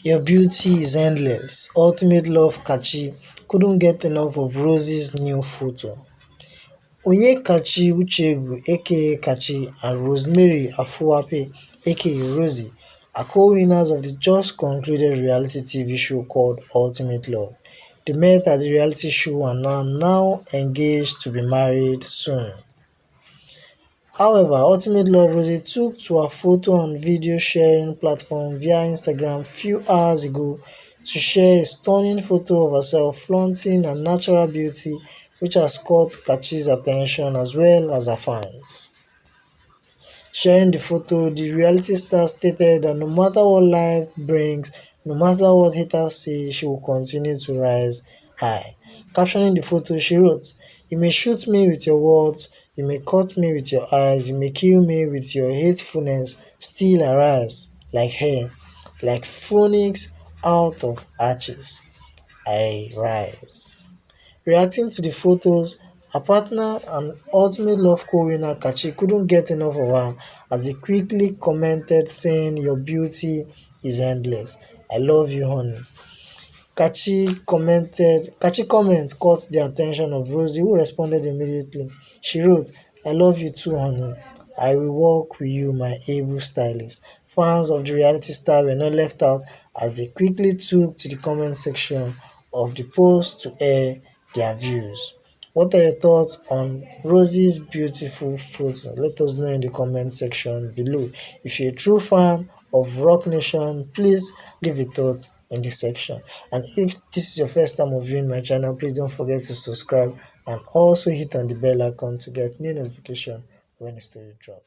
Your beauty is endless. Ultimate love Kachi couldn't get enough of Rosie's new photo. Onyekachi Ucheagwu aka Kachi and Rosemary Afuwape aka Rosie are co-winners of the just concluded reality TV show called Ultimate Love. They met at the reality show and are now engaged to be married soon. However, Ultimate Love Rosie took to her photo and video sharing platform via Instagram few hours ago to share a stunning photo of herself flaunting her natural beauty, which has caught Kachi's attention as well as her fans. Sharing the photo, the reality star stated that no matter what life brings, no matter what haters say, she will continue to rise high. Captioning the photo, she wrote, "You may shoot me with your words, you may cut me with your eyes, you may kill me with your hatefulness, still I rise, like hair, like phoenix out of ashes, I rise." Reacting to the photos, her partner and Ultimate Love co-winner Kachi couldn't get enough of her as he quickly commented saying, "Your beauty is endless. I love you, honey." Kachi comments caught the attention of Rosie, who responded immediately. She wrote, "I love you too, honey. I will work with you, my able stylist." Fans of the reality star were not left out as they quickly took to the comment section of the post to air their views. What are your thoughts on Rosie's beautiful photo? Let us know in the comment section below. If you're a true fan of Rock Nation, please leave a thought in the section. And if this is your first time of viewing my channel, please don't forget to subscribe and also hit on the bell icon to get new notification when a story drops.